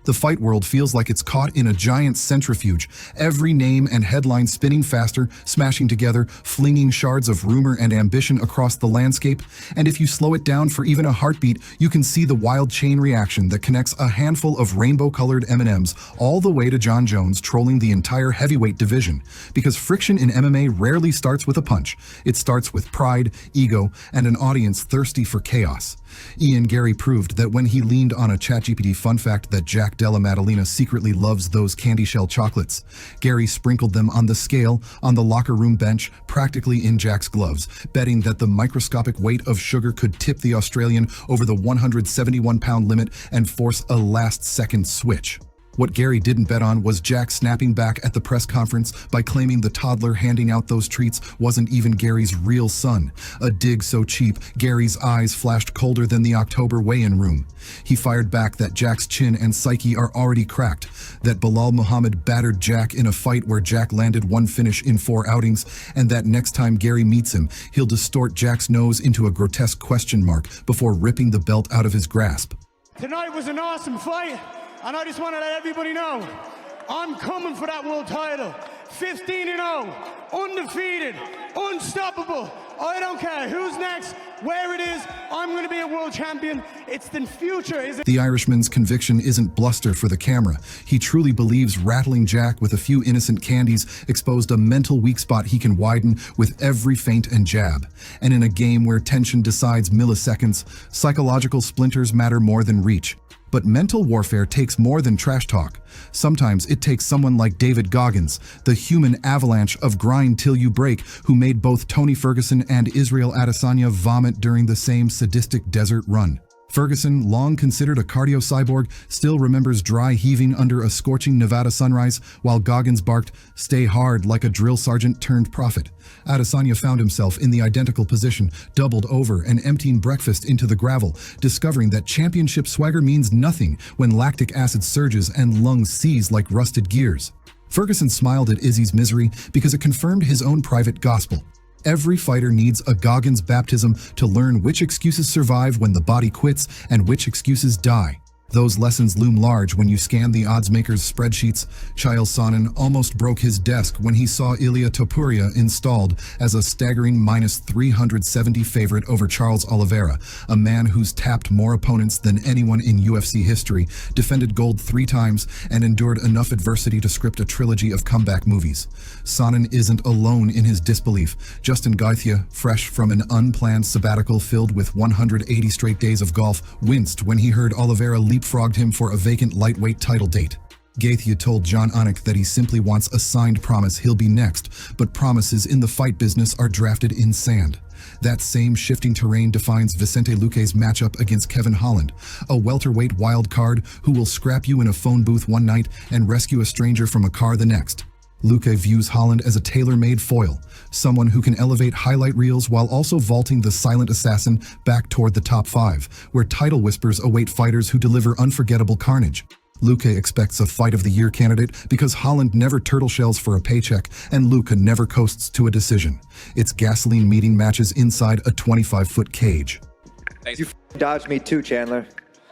The fight world feels like it's caught in a giant centrifuge, every name and headline spinning faster, smashing together, flinging shards of rumor and ambition across the landscape. And if you slow it down for even a heartbeat, you can see the wild chain reaction that connects a handful of rainbow-colored M&Ms all the way to Jon Jones trolling the entire heavyweight division. Because friction in MMA rarely starts with a punch. It starts with pride, ego, and an audience thirsty for chaos. Garry proved that when he leaned on a ChatGPT fun fact that Dela Matalina secretly loves those candy shell chocolates. Garry sprinkled them on the scale, on the locker room bench, practically in Jack's gloves, betting that the microscopic weight of sugar could tip the Australian over the 171-pound limit and force a last-second switch. What Garry didn't bet on was Jack snapping back at the press conference by claiming the toddler handing out those treats wasn't even Garry's real son. A dig so cheap, Garry's eyes flashed colder than the October weigh-in room. He fired back that Jack's chin and psyche are already cracked, that Bilal Muhammad battered Jack in a fight where Jack landed one finish in 4 outings, and that next time Garry meets him, he'll distort Jack's nose into a grotesque question mark before ripping the belt out of his grasp. Tonight was an awesome fight. And I just want to let everybody know, I'm coming for that world title. 15-0, undefeated, unstoppable. I don't care who's next, where it is, I'm going to be a world champion. It's the future, isn't it? The Irishman's conviction isn't bluster for the camera. He truly believes rattling Jack with a few innocent candies exposed a mental weak spot he can widen with every feint and jab. And in a game where tension decides milliseconds, psychological splinters matter more than reach. But mental warfare takes more than trash talk. Sometimes it takes someone like David Goggins, the human avalanche of grind till you break, who made both Tony Ferguson and Israel Adesanya vomit during the same sadistic desert run. Ferguson, long considered a cardio cyborg, still remembers dry heaving under a scorching Nevada sunrise, while Goggins barked, "Stay hard," like a drill sergeant turned prophet. Adesanya found himself in the identical position, doubled over and emptying breakfast into the gravel, discovering that championship swagger means nothing when lactic acid surges and lungs seize like rusted gears. Ferguson smiled at Izzy's misery because it confirmed his own private gospel. Every fighter needs a Goggins baptism to learn which excuses survive when the body quits and which excuses die. Those lessons loom large when you scan the oddsmakers' spreadsheets. Chael Sonnen almost broke his desk when he saw Ilia Topuria installed as a staggering -370 favorite over Charles Oliveira, a man who's tapped more opponents than anyone in UFC history, defended gold 3 times, and endured enough adversity to script a trilogy of comeback movies. Sonnen isn't alone in his disbelief. Justin Gaethje, fresh from an unplanned sabbatical filled with 180 straight days of golf, winced when he heard Oliveira leapfrogged him for a vacant lightweight title date. Gaethje told Jon Jones that he simply wants a signed promise he'll be next, but promises in the fight business are drafted in sand. That same shifting terrain defines Vicente Luque's matchup against Kevin Holland, a welterweight wild card who will scrap you in a phone booth one night and rescue a stranger from a car the next. Luque views Holland as a tailor-made foil, someone who can elevate highlight reels while also vaulting the silent assassin back toward the top 5, where title whispers await fighters who deliver unforgettable carnage. Luque expects a Fight of the Year candidate because Holland never turtle shells for a paycheck and Luque never coasts to a decision. It's gasoline meeting matches inside a 25-foot cage. Thanks. You dodged me too, Chandler.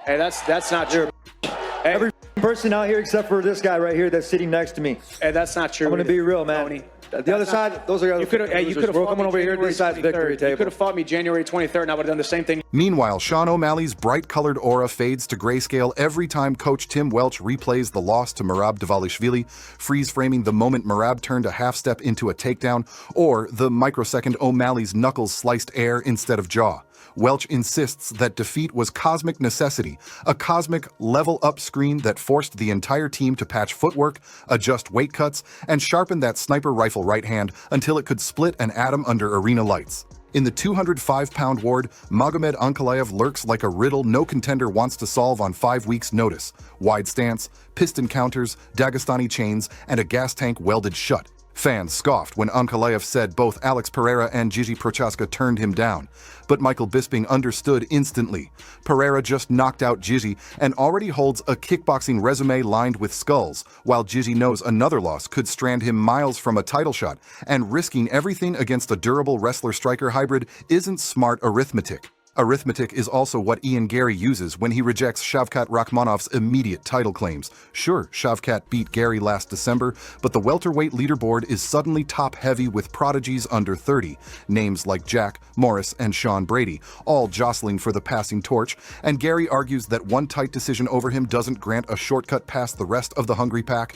Hey, that's not true. Hey. Every person out here except for this guy right here that's sitting next to me. Hey, that's not true. I'm going to be real, man. Tony. The other side, those are the other you could have fought me over here this side's victory table. You could have fought me January 23rd and I would have done the same thing. Meanwhile, Sean O'Malley's bright-colored aura fades to grayscale every time coach Tim Welch replays the loss to Merab Dvalishvili, freeze-framing the moment Merab turned a half-step into a takedown, or the microsecond O'Malley's knuckles sliced air instead of jaw. Welch insists that defeat was cosmic necessity, a cosmic level-up screen that forced the entire team to patch footwork, adjust weight cuts, and sharpen that sniper rifle right hand until it could split an atom under arena lights. In the 205-pound ward, Magomed Ankalaev lurks like a riddle no contender wants to solve on 5 weeks' notice. Wide stance, piston counters, Dagestani chains, and a gas tank welded shut. Fans scoffed when Ankalaev said both Alex Pereira and Gigi Prochaska turned him down. But Michael Bisping understood instantly. Pereira just knocked out Gigi and already holds a kickboxing resume lined with skulls, while Gigi knows another loss could strand him miles from a title shot, and risking everything against a durable wrestler-striker hybrid isn't smart arithmetic. Arithmetic is also what Garry uses when he rejects Shavkat Rakhmonov's immediate title claims. Sure, Shavkat beat Garry last December, but the welterweight leaderboard is suddenly top-heavy with prodigies under 30, names like Jack, Morris, and Sean Brady, all jostling for the passing torch, and Garry argues that one tight decision over him doesn't grant a shortcut past the rest of the hungry pack.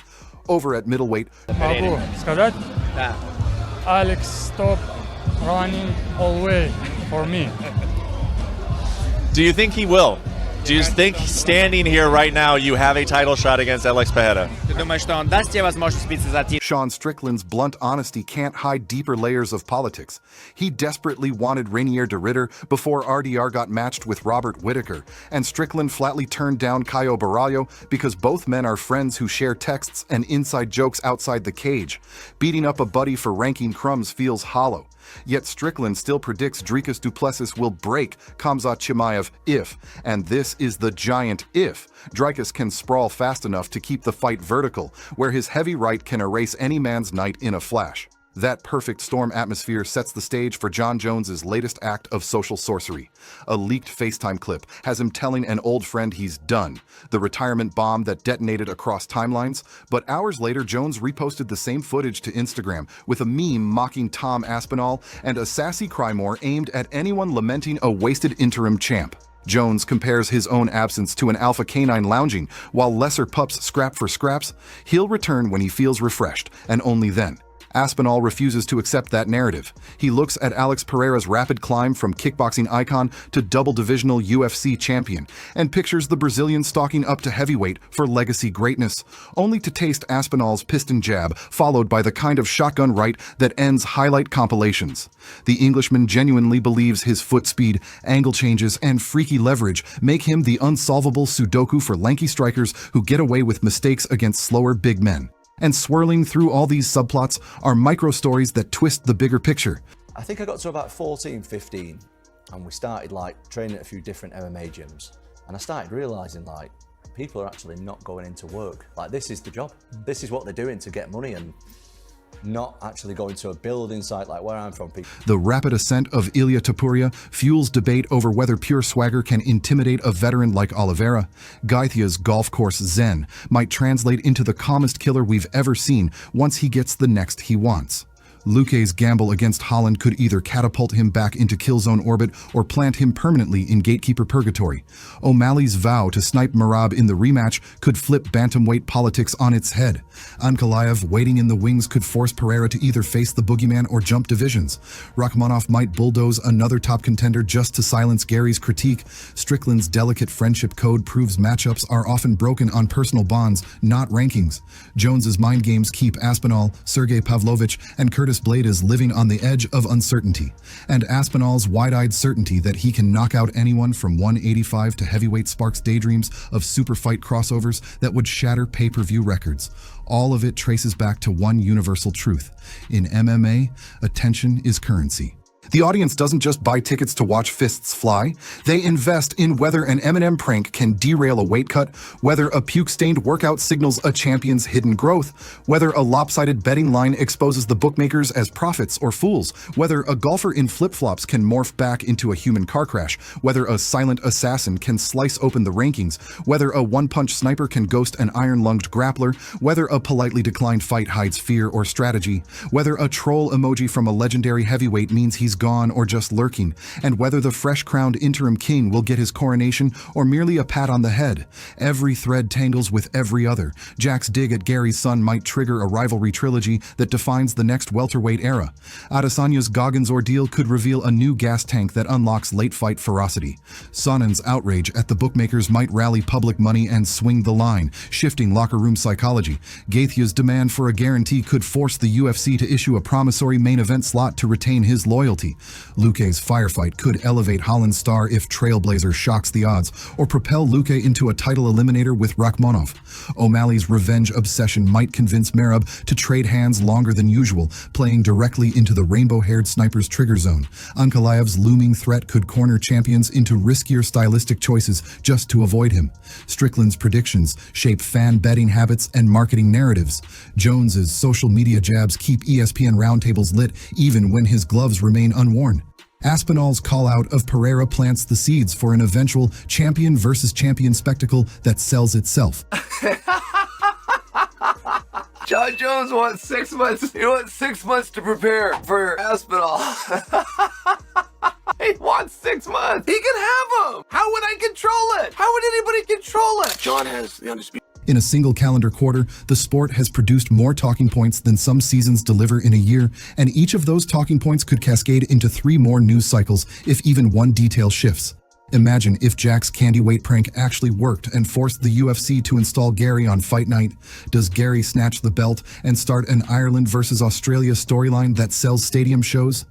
Over at middleweight, Могу сказать, Alex stop running away for me. Do you think he will? Do you think standing here right now you have a title shot against Alex Pereira? Ты думаешь, что он даст тебе возможность биться за титул? Sean Strickland's blunt honesty can't hide deeper layers of politics. He desperately wanted Rainier de Ridder before RDR got matched with Robert Whittaker, and Strickland flatly turned down Caio Baralho because both men are friends who share texts and inside jokes outside the cage. Beating up a buddy for ranking crumbs feels hollow. Yet Strickland still predicts Dricus du Plessis will break Khamzat Chimaev if, and this is the giant if, Dricus can sprawl fast enough to keep the fight vertical, where his heavy right can erase any man's night in a flash. That perfect storm atmosphere sets the stage for Jon Jones's latest act of social sorcery. A leaked FaceTime clip has him telling an old friend he's done, the retirement bomb that detonated across timelines, but hours later Jones reposted the same footage to Instagram with a meme mocking Tom Aspinall and a sassy crymore aimed at anyone lamenting a wasted interim champ. Jones compares his own absence to an alpha canine lounging, while lesser pups scrap for scraps. He'll return when he feels refreshed, and only then. Aspinall refuses to accept that narrative. He looks at Alex Pereira's rapid climb from kickboxing icon to double-divisional UFC champion, and pictures the Brazilian stalking up to heavyweight for legacy greatness, only to taste Aspinall's piston jab, followed by the kind of shotgun right that ends highlight compilations. The Englishman genuinely believes his foot speed, angle changes, and freaky leverage make him the unsolvable Sudoku for lanky strikers who get away with mistakes against slower big men. And swirling through all these subplots are micro-stories that twist the bigger picture. I think I got to about 14, 15, and we started like training at a few different MMA gyms. And I started realizing like people are actually not going into work. Like this is the job. This is what they're doing to get money and not actually going to a building site like where I'm from. The rapid ascent of Ilia Topuria fuels debate over whether pure swagger can intimidate a veteran like Oliveira. Gaithia's golf course zen might translate into the calmest killer we've ever seen once he gets the next he wants. Luque's gamble against Holland could either catapult him back into killzone orbit or plant him permanently in gatekeeper purgatory. O'Malley's vow to snipe Merab in the rematch could flip bantamweight politics on its head. Ankalaev waiting in the wings could force Pereira to either face the boogeyman or jump divisions. Rakhmonov might bulldoze another top contender just to silence Garry's critique. Strickland's delicate friendship code proves matchups are often broken on personal bonds, not rankings. Jones's mind games keep Aspinall, Sergey Pavlovich, and Curtis Blades living on the edge of uncertainty, and Aspinall's wide-eyed certainty that he can knock out anyone from 185 to heavyweight sparks daydreams of super fight crossovers that would shatter pay-per-view records. All of it traces back to one universal truth. In MMA, attention is currency. The audience doesn't just buy tickets to watch fists fly. They invest in whether an M&M prank can derail a weight cut, whether a puke-stained workout signals a champion's hidden growth, whether a lopsided betting line exposes the bookmakers as prophets or fools, whether a golfer in flip-flops can morph back into a human car crash, whether a silent assassin can slice open the rankings, whether a one-punch sniper can ghost an iron-lunged grappler, whether a politely declined fight hides fear or strategy, whether a troll emoji from a legendary heavyweight means he's gone or just lurking, and whether the fresh-crowned interim king will get his coronation or merely a pat on the head. Every thread tangles with every other. Jack's dig at Garry's son might trigger a rivalry trilogy that defines the next welterweight era. Adesanya's Goggins ordeal could reveal a new gas tank that unlocks late-fight ferocity. Sonen's outrage at the bookmakers might rally public money and swing the line, shifting locker room psychology. Gaithia's demand for a guarantee could force the UFC to issue a promissory main event slot to retain his loyalty. Luque's firefight could elevate Holland's star if Trailblazer shocks the odds, or propel Luque into a title eliminator with Rakhmonov. O'Malley's revenge obsession might convince Merab to trade hands longer than usual, playing directly into the rainbow-haired sniper's trigger zone. Ankalaev's looming threat could corner champions into riskier stylistic choices just to avoid him. Strickland's predictions shape fan betting habits and marketing narratives. Jones's social media jabs keep ESPN roundtables lit even when his gloves remain unworn. Aspinall's call-out of Pereira plants the seeds for an eventual champion versus champion spectacle that sells itself. Jon Jones wants 6 months. He wants 6 months to prepare for Aspinall. He wants 6 months. He can have them. How would I control it? How would anybody control it? Jon has the undisputed. In a single calendar quarter, the sport has produced more talking points than some seasons deliver in a year, and each of those talking points could cascade into 3 more news cycles if even one detail shifts. Imagine if Jack's candy weight prank actually worked and forced the UFC to install Garry on fight night. Does Garry snatch the belt and start an Ireland versus Australia storyline that sells stadium shows?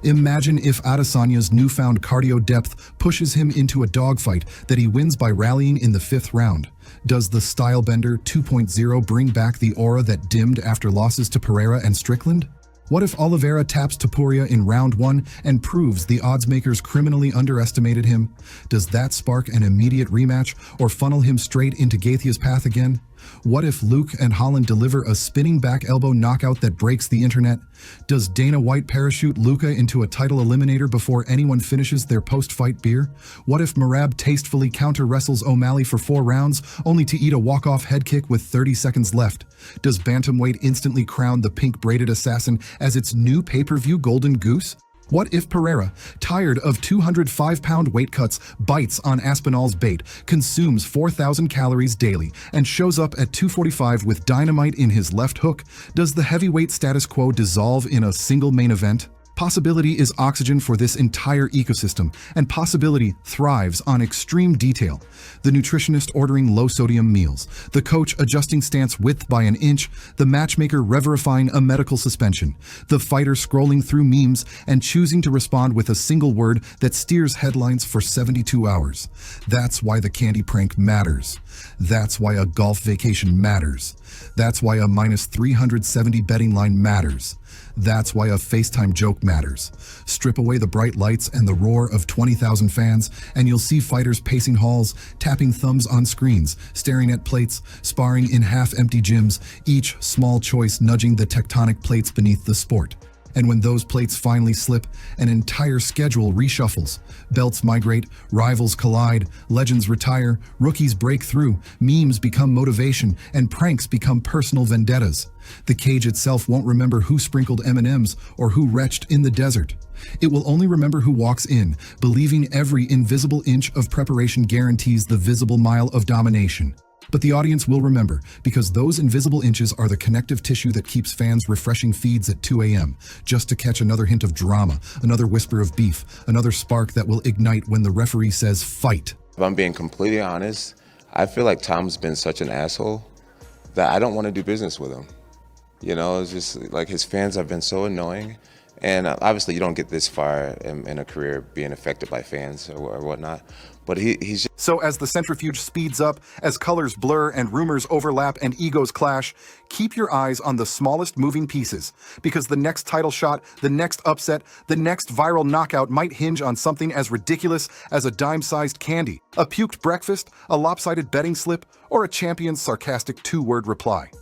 Imagine if Adesanya's newfound cardio depth pushes him into a dogfight that he wins by rallying in the 5th round. Does the Stylebender 2.0 bring back the aura that dimmed after losses to Pereira and Strickland? What if Oliveira taps Topuria in round 1 and proves the oddsmakers criminally underestimated him? Does that spark an immediate rematch or funnel him straight into Gaethia's path again? What if Luke and Holland deliver a spinning back elbow knockout that breaks the internet? Does Dana White parachute Luka into a title eliminator before anyone finishes their post-fight beer? What if Merab tastefully counter-wrestles O'Malley for 4 rounds, only to eat a walk-off head kick with 30 seconds left? Does Bantamweight instantly crown the pink-braided assassin as its new pay-per-view golden goose? What if Pereira, tired of 205-pound weight cuts, bites on Aspinall's bait, consumes 4,000 calories daily, and shows up at 245 with dynamite in his left hook? Does the heavyweight status quo dissolve in a single main event? Possibility is oxygen for this entire ecosystem, and possibility thrives on extreme detail. The nutritionist ordering low-sodium meals, the coach adjusting stance width by an inch, the matchmaker reverifying a medical suspension, the fighter scrolling through memes and choosing to respond with a single word that steers headlines for 72 hours. That's why the candy prank matters. That's why a golf vacation matters. That's why a minus 370 betting line matters. That's why a FaceTime joke matters. Strip away the bright lights and the roar of 20,000 fans, and you'll see fighters pacing halls, tapping thumbs on screens, staring at plates, sparring in half-empty gyms, each small choice nudging the tectonic plates beneath the sport. And when those plates finally slip, an entire schedule reshuffles. Belts migrate, rivals collide, legends retire, rookies break through, memes become motivation, and pranks become personal vendettas. The cage itself won't remember who sprinkled M&Ms or who retched in the desert. It will only remember who walks in, believing every invisible inch of preparation guarantees the visible mile of domination. But the audience will remember, because those invisible inches are the connective tissue that keeps fans refreshing feeds at 2 a.m., just to catch another hint of drama, another whisper of beef, another spark that will ignite when the referee says fight. If I'm being completely honest, I feel like Tom's been such an asshole that I don't want to do business with him. You know, it's just like his fans have been so annoying. And obviously you don't get this far in a career being affected by fans or whatnot. But he's just... So as the centrifuge speeds up, as colors blur and rumors overlap and egos clash, keep your eyes on the smallest moving pieces, because the next title shot, the next upset, the next viral knockout might hinge on something as ridiculous as a dime-sized candy, a puked breakfast, a lopsided betting slip, or a champion's sarcastic 2-word reply.